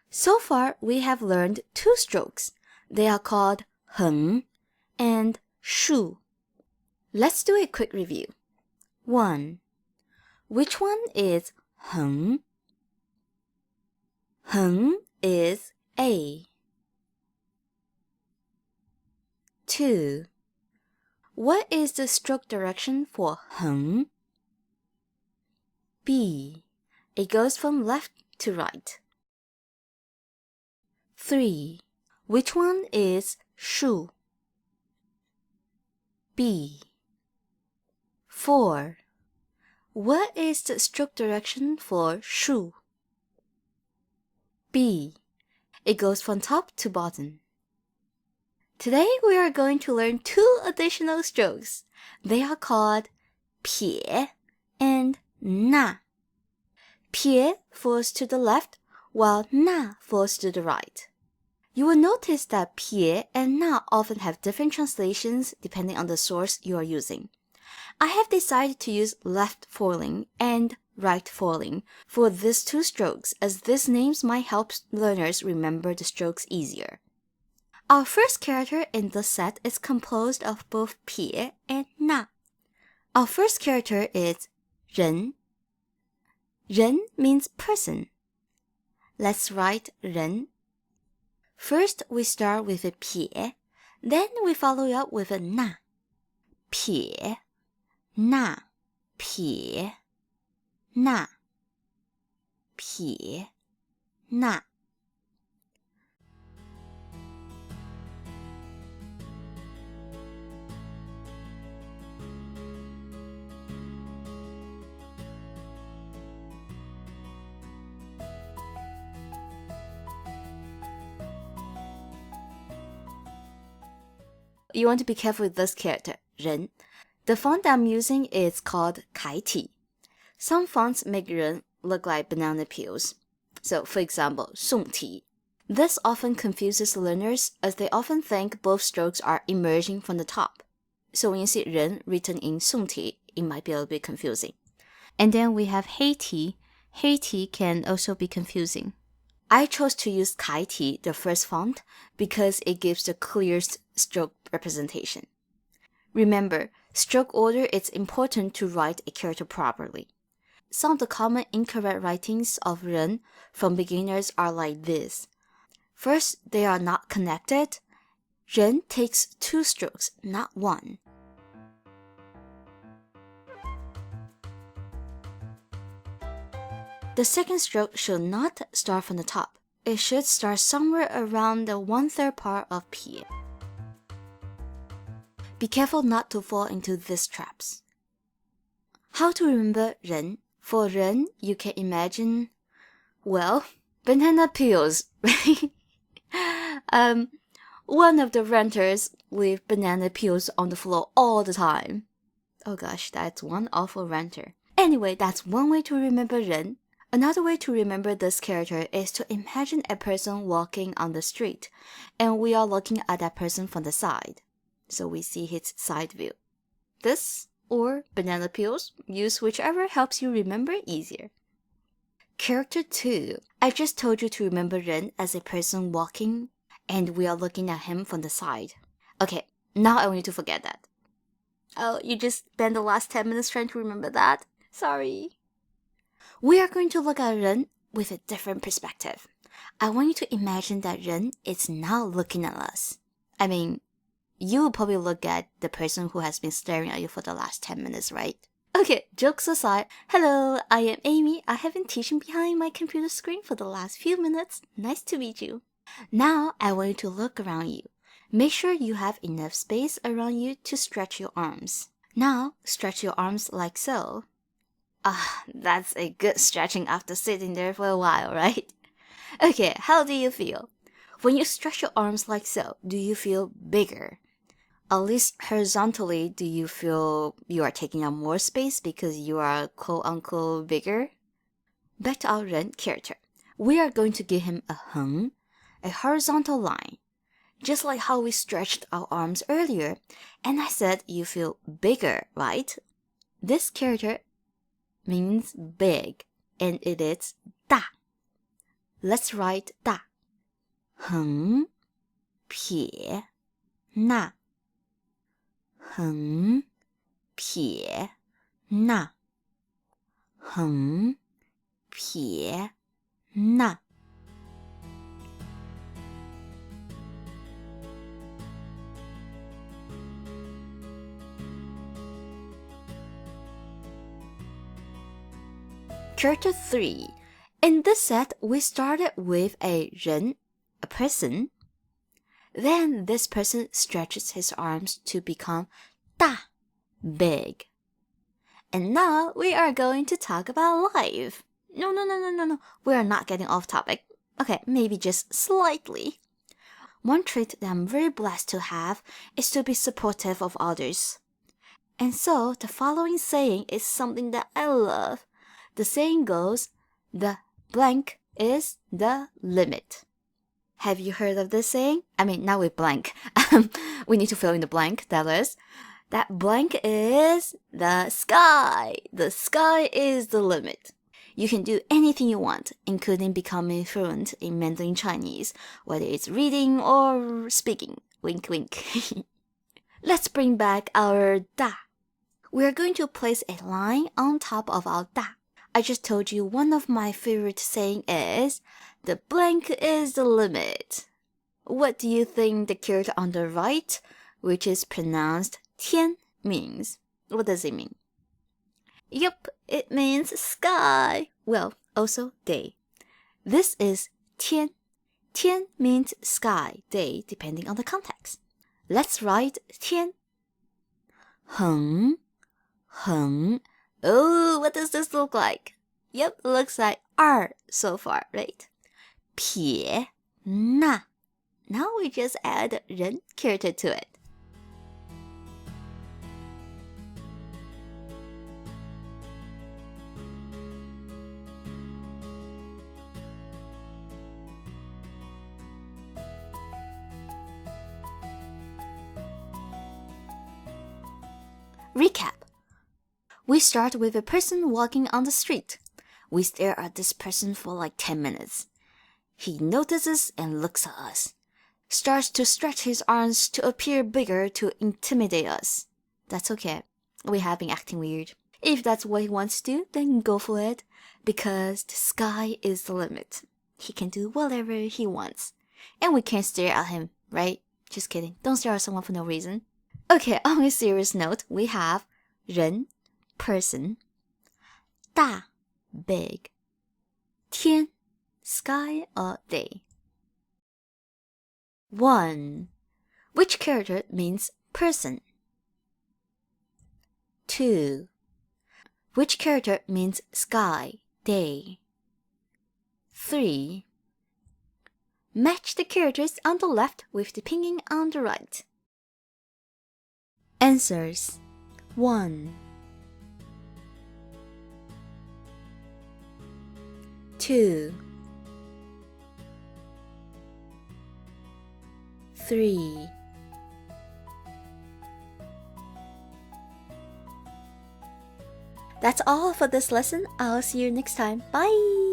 So far, we have learned two strokes. They are called 横 and 竖. Let's do a quick review. 1. Which one is 横? 横 is A. 2. What is the stroke direction for 横? B. It goes from left to right. 3. Which one is 竖? B. 4. What is the stroke direction for 竖? B. It goes from top to bottom. Today we are going to learn two additional strokes. They are called 撇 and 捺. 撇 falls to the left, while 捺 falls to the right. You will notice that 撇 and 捺 often have different translations depending on the source you are using. I have decided to use left foiling and right foiling for these two strokes, as these names might help learners remember the strokes easier. Our first character in this set is composed of both 撇 and 捺. Our first character is 人. 人 means person. Let's write 人. First, we start with a 撇, then we follow up with a 捺. 撇 捺 撇捺撇捺. You want to be careful with this character, 人. The font I'm using is called 楷体. Some fonts make 人 look like banana peels. So, for example, 宋体. This often confuses learners as they often think both strokes are emerging from the top. So when you see 人 written in 宋体, it might be a little bit confusing. And then we have 黑体. 黑体 can also be confusing. I chose to use 楷体, the first font, because it gives the clearest stroke representation. Remember, stroke order is important to write a character properly. Some of the common incorrect writings of 人 from beginners are like this. First, they are not connected. 人 takes two strokes, not one. The second stroke should not start from the top. It should start somewhere around the 1/3 part of 撇. Be careful not to fall into these traps. How to remember 人? For 人, you can imagine, well, banana peels. One of the renters leave banana peels on the floor all the time. Oh gosh, that's one awful renter. Anyway, that's one way to remember 人. Another way to remember this character is to imagine a person walking on the street, and we are looking at that person from the side. So we see his side view. This or banana peels, use whichever helps you remember easier. Character 2. I just told you to remember 人 as a person walking, and we are looking at him from the side. Okay, now I want you to forget that. Oh, you just spent the last 10 minutes trying to remember that? Sorry. We are going to look at 人 with a different perspective. I want you to imagine that 人 is now looking at us. I mean, you will probably look at the person who has been staring at you for the last 10 minutes, right? Okay, jokes aside, hello, I am Amy. I have been teaching behind my computer screen for the last few minutes. Nice to meet you. Now, I want you to look around you. Make sure you have enough space around you to stretch your arms. Now, stretch your arms like so. That's a good stretching after sitting there for a while, right? Okay, how do you feel? When you stretch your arms like so, do you feel bigger? At least horizontally, do you feel you are taking up more space because you are quote-unquote bigger? Back to our 人 character. We are going to give him a 横, a horizontal line. Just like how we stretched our arms earlier, and I said you feel bigger, right? This character means big, and it is 大. Let's write 大 横撇捺横撇捺横撇捺Character 3. In this set, we started with a 人, a person. Then this person stretches his arms to become 大, big. And now we are going to talk about life. No. We are not getting off topic. Okay, maybe just slightly. One trait that I'm very blessed to have is to be supportive of others. And so the following saying is something that I love. The saying goes, the blank is the limit. Have you heard of this saying? I mean, not with blank. We need to fill in the blank, that is. That blank is the sky. The sky is the limit. You can do anything you want, including becoming fluent in Mandarin Chinese, whether it's reading or speaking. Wink, wink. Let's bring back our 大. We're going to place a line on top of our 大. I just told you one of my favorite saying is, the blank is the limit. What do you think the character on the right, which is pronounced 天, means? What does it mean? Yup, it means sky. Well, also day. This is 天. 天 means sky, day, depending on the context. Let's write 天. 横 Oh, what does this look like? Yep, looks like 二 so far, right? 撇捺. Now we just add 人 character to it. Recap. We start with a person walking on the street. We stare at this person for like 10 minutes. He notices and looks at us. Starts to stretch his arms to appear bigger to intimidate us. That's okay. We have been acting weird. If that's what he wants to do, then go for it. Because the sky is the limit. He can do whatever he wants. And we can't stare at him, right? Just kidding. Don't stare at someone for no reason. Okay, on a serious note, we have 人 person, 大 big, 天 sky or day. 1. Which character means person? 2. Which character means sky, day? 3. Match the characters on the left with the pinyin on the right. Answers. 1. 2. 3. That's all for this lesson. I'll see you next time. Bye!